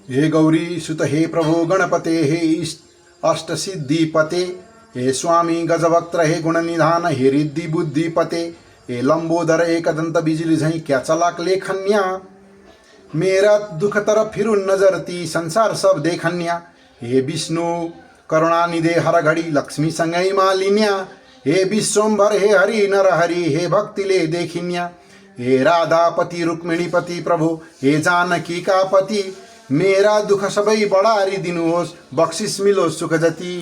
हे गौरी सुत हे प्रभु गणपते हे अष्टसिद्धिपते हे स्वामी गजवक्त्र हे गुणनिधान हे रिद्धि बुद्धिपते हे लंबोदर एकदंत बिजली झैं क्या चलाक लेखन्या मेरा दुख तरफ फिर नजरती संसार सब देखन्या हे विष्णु करुणानिधे हर घड़ी लक्ष्मी संगई मालिन्या हे विश्वम्भर हे हरि नर हरि हे भक्तिले देखिन्या हे राधापति रुक्मिणीपति प्रभु हे जानकी का पति मेरा दुख सबै बढारी दिनुहोस् बख्शिस मिलोस् सुख जति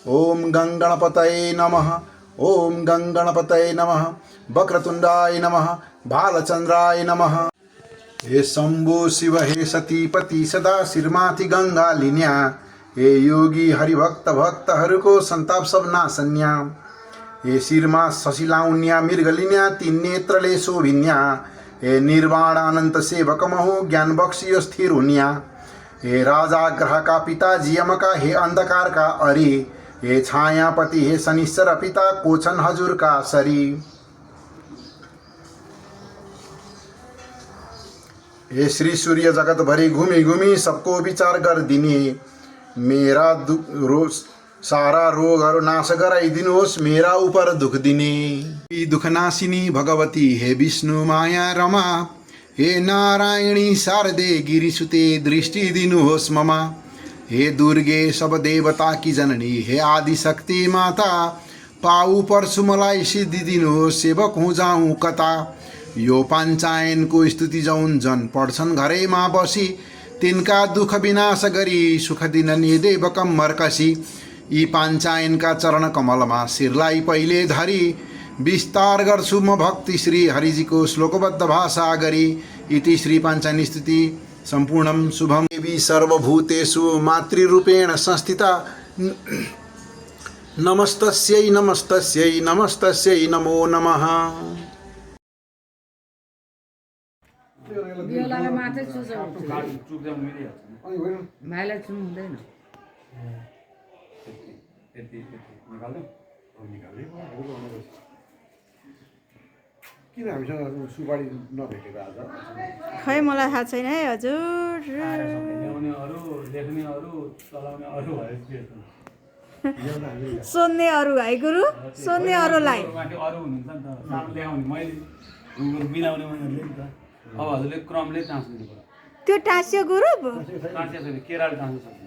ओम गणपतये नमः ओम गणपतये नमः वक्रतुण्डाय नमः भालचन्द्राय नमः हे शम्भो शिव हे सतीपति सदा शिरमाथि गंगा लिन्या हे योगी हरिभक्त भक्तहरूको सन्ताप सब नासन्या हे शिरमा शशिलाउन्या मृगलिन्या तीन नेत्रले शोभिन्या हे निर्वाण अनंत सेवक महु ज्ञान बख्शियो स्थिर हुन्या हे राजा ग्रह का पिता जियम का हे अंधकार का अरि हे छायापति हे शनिश्चर पिता कोचन हजुर का सरी हे श्री सूर्य जगत भरी घूमी घूमी सबको विचार कर दिने मेरा रोज सारा रोगहरू नाश गराइदिनुहोस् मेरा उपर दुख दिने दुख नाशिनी भगवती हे विष्णु माया रमा हे नारायणी शारदे गिरिसुते दृष्टि दिनुहोस् ममा हे दुर्गे सब देवता की जननी हे आदिशक्ति माता पाऊ पर्छु मलाई सिद्धि दिनुहोस् सेवक हुँ जाऊँ कता यो पाञ्चायनको स्तुति जौन जन पढ्छन् घरैमा बसी तिनका दुख विनाश गरी सुख दिनन् देव कम्मर कसी यी पाञ्चायनका चरण कमलमा शिरलाई पहिले धरी विस्तार गर्छु म भक्ति श्री हरिजीको श्लोकबद्ध भाषा गरी इति श्री पाञ्चायन स्तुति सम्पूर्णं शुभम देवी सर्वभूतेषु मातृरूपेण संस्थिता नमस्तस्यै नमस्तस्यै नमस्तस्यै नमो नमः बियोलालाई माथि भाइलाई चुन्नु हुँदैन किन हामीसँग सुपारी नभेटेको आज खै मलाई थाहा छैन है हजुर सोध्ने अरू है गुरु सोध्ने अरूलाई अब हजुरले क्रमले टाँच्नु पर्यो त्यो टाँस्यो गुरु टाँस्या छैन केराले टाँच्नु सक्छ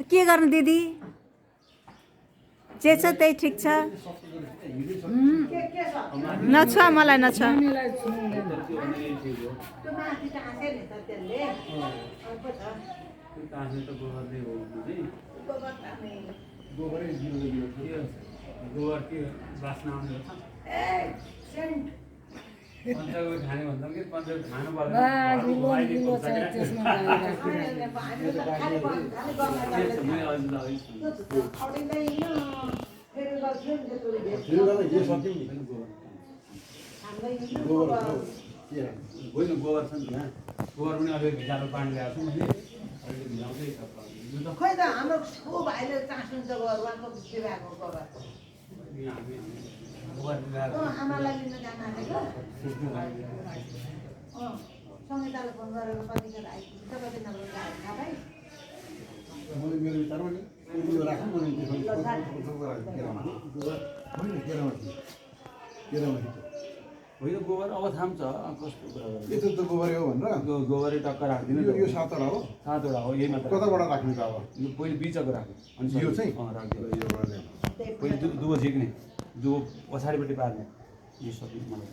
के गर्नु दिदी जे छ त्यही ठिक छ नछुवा मलाई नछुवा गोबर के बास्ना आउने पञ्चको खाने भन्दा कि पञ्चको खानु होइन गोबर छ नि त्यहाँ गोबर पनि अलिक भिजालो पानी ल्याएको छु मैले अलिक भिजाउँदै छ खोइ त हाम्रो को भाइले चासनुहुन्छ घरवाको बिवाहको गोबर आमालाई लिन जान आँटेको सङ्गीतालाई फोन गरेर कतिखेर आइपुग्छ कति नगरेर थाहा भाइ मेरो विचारमा नि राखौँ होइन गोबर अब थाम्छ कस्तो कुरा यत्रो त गोबरै हो भनेर गोबरै टक्क राखिदिनु यो 7वटा हो 7वटा हो यही मात्र कताबाट राख्नु त अब यो पहिले बिचको राख्नु अनि यो चाहिँ राखिदिनु पहिले दुबो झिक्ने दुबो पछाडिपट्टि पार्ने यो सबै मलाई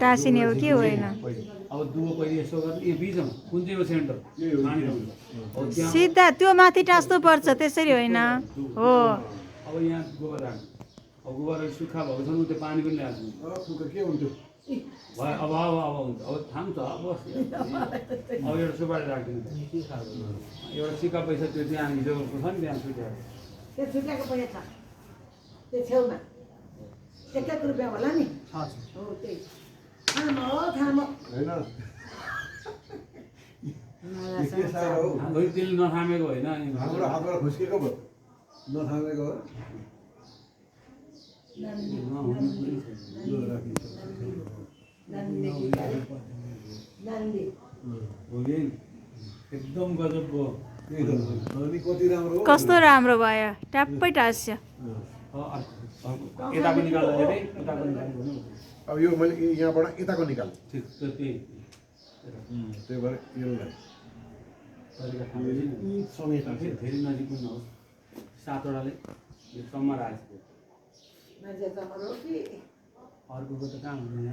टाँसिने हो कि होइन अब दुबो पहिले यसो गर्नु यो बिचमा कुन चाहिँ हो सेन्टर सिधा त्यो माथि टाँस्नु पर्छ त्यसरी होइन हो अब यहाँ गोबर राख्नु अब गोबर सुक्खा भएको छ त्यो पानी पनि ल्याएको के हुन्थ्यो भयो अब हुन्छ अब थाम्छ अब अब एउटा सुपारी राखिदिनु एउटा सिक्का पैसा त्यो त्यहाँ हिजोको छ नि त्यहाँ सुत्याएको त्यो छुट्याएको पैसा छ त्यो छेउमा 1 रुपियाँ होला नि हो त्यही थाम हो थाम होइन के साह्रो हो फेरि त्यसले नथामेको होइन अनि हाम्रो हातबाट खुस्केको भयो नथामेको हो यो राखिन्छ नन्दी हो कि एकदम गजबको त्यही त अनि कति राम्रो हो कस्तो राम्रो भयो ट्याप्पै टाँस्यो यताको निकाल्दा हेरे यताको निकाल्नु अब यो मैले यहाँबाट यताको निकाल ठिक त्यही त्यही भएर यसलाई तरिका थाहा फेरि नजिक पनि नहोस् 7 वटाले यो सम्म राखेको मान्छे चमर हो कि अर्कोको त कहाँ हुँदैन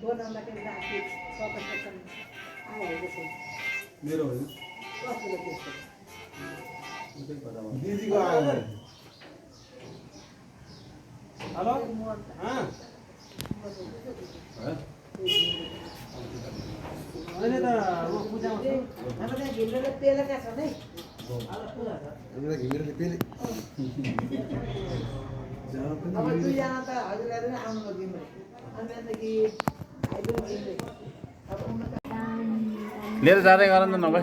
बनाउँदाखेरि राखी सबै आइहाल्छ मेरो होइन कसले त्यस्तो उतै कता भयो दिदीको आयो हेलो अहिले त म पूजा हाम्रो त्यहाँ घिम्रेले पेलेका छन् है एउटा घिमिरेले पेले जहाँ पनि अब दुईजना त हजुरलाई पनि आउनु भयो घिम्रे अनि त्यहाँदेखि भाइ पनि घिम्रे अब उनीहरू लिएर जाँदै गर न नभए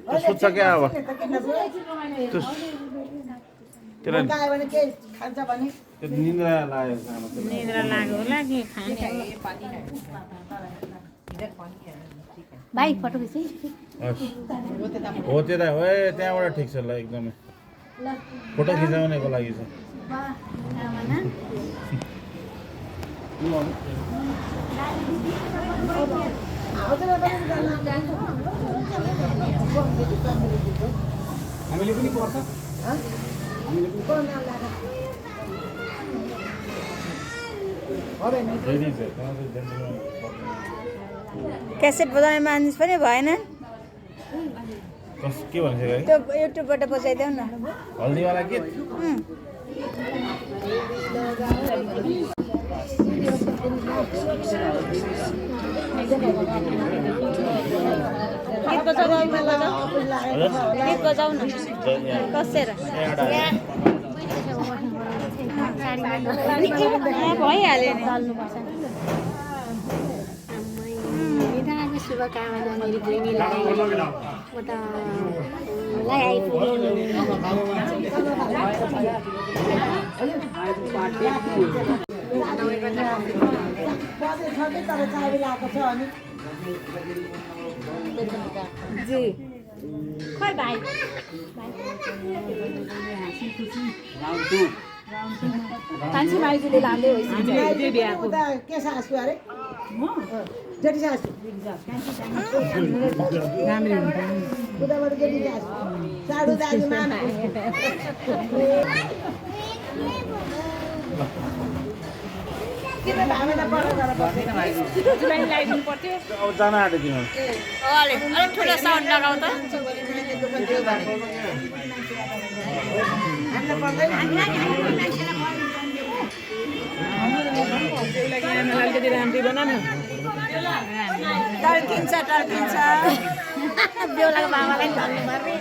त्यो सुत्छ क्या अब त्यो त्यसलाई आयो भने के खान्छ भने त्यो निन्द्रा लाग्यो खाना त्यो। निद्रा लाग्यो होला कि खाने भाइ फोटो खिच्नु हस्। हो त्यता हो ए त्यहाँबाट ठिक छ ल एकदमै फोटो खिचाउनेको लागि छ हामीले पनि पर्छ रेडी छ त्यहाँ चाहिँ जेन्टलम्यान क्यासेट बजाउने मानिस पनि भएन कस के भन्छ है त्यो युट्युबबाट बजाइदेऊ न हल्दीवाला गीत गीत बजाऊ न कसेर भइहाल्यो नि बिदाको शुभकामना मेरो बहिनीलाई म त लाई तर चाबी लगाएको छ अनि जी खै भाइ कान्छी माइजूले लाँदै उता के सासु अरे जेठी सासु उताबाट जेठी सासु साडु दाजु मामा किन भामेलाई पढ्न जान पर्दैन अब जान आँट्यो तिमीहरू अलिक ठुलो साउन्ड लगाऊ त टल्किन्छ टल्किन्छ बेहुलाको मामालाई पनि भन्नु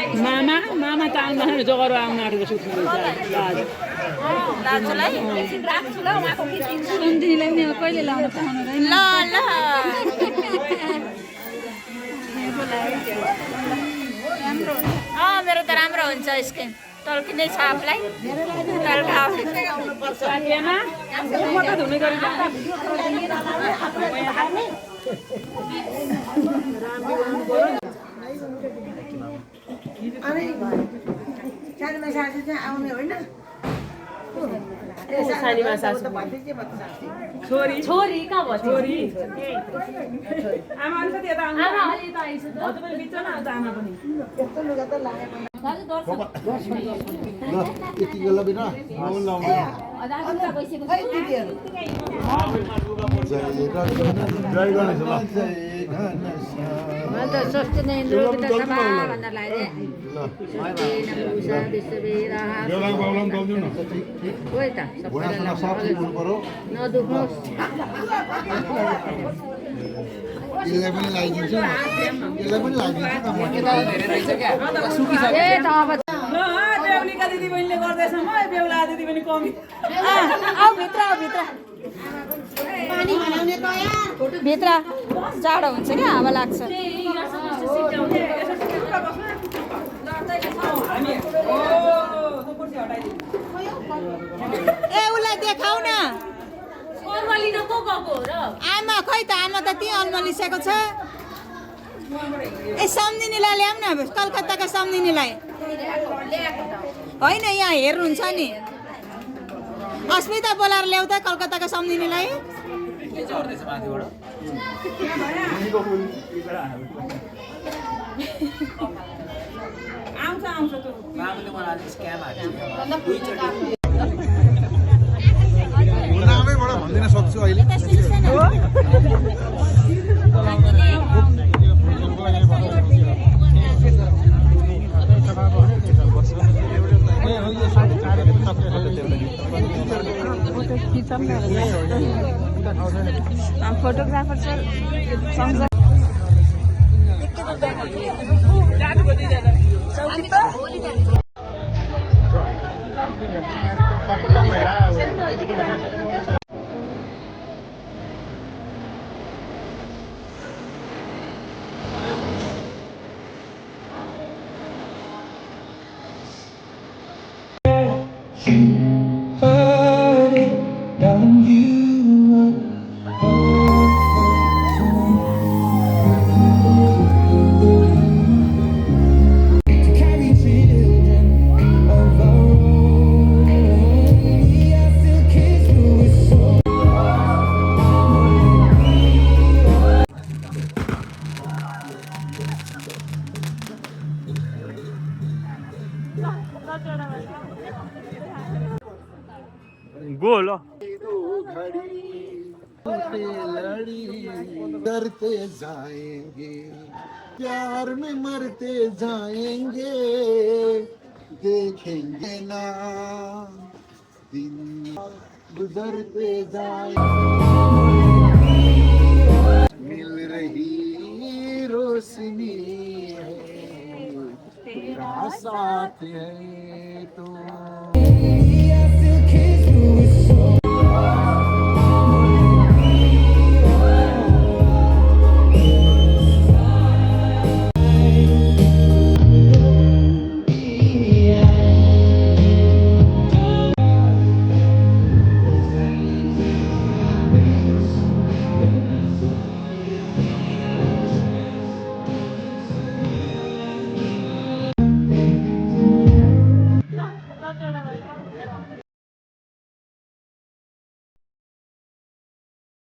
पर्ने मामा त आउँदाखेरि जगरो आउनु आँटेको दाजुलाई राख्छु ल उहाँको किसिम सुन्दिनीलाई पनि कहिले लाउन पाउनु ल ल मेरो त राम्रो हुन्छ स्किन टल्किने छ आफूलाई मोटो धुने गरी अनि सानीमा सासु चाहिँ आउने होइन सानीमा सासु छोरी छोरी कहाँ भयो छोरी आमा अलिकति यता आउनु आमा अलि त आइसु त हजुर पनि बिच न अन्त आमा पनि यस्तो लुगा त लगाएन दाजु दर्शन ल यति बेला बिना दाजु त गइसकेको खै दिदीहरू जय गणेश ल त स्वस्थ नै रोगित सभा भनेर लाग्यो बेलाको बाबुलाई पनि बोल्दिउ न खोइ त घुँडासँग सब हुनु पर्यो नदुख्नुहोस् यसलाई पनि लगाइदिन्छ यसलाई पनि लगाइदिन्छ ए त अब बेहुलीका दिदी बहिनीले गर्दैछ म बेहुला दिदी बहिनी कमी आऊ भित्र भित्र जाडो हुन्छ क्या हावा लाग्छ ए उसलाई देखाउ न आमा खै त आमा त त्यही अल्मलिसेको छ ए सम्झिनीलाई ल्याउँ न कलकत्ताका सम्झिनीलाई होइन यहाँ हेर्नुहुन्छ नि अस्मिता बोलाएर ल्याउ त कलकत्ताका सम्झिनीलाई नामैबाट भनिदिन सक्छु अहिले फोटोग्राफर सर गो ल करते जाएंगे प्यार में मरते जाएंगे देखेंगे ना दिन गुजरते जाएंगे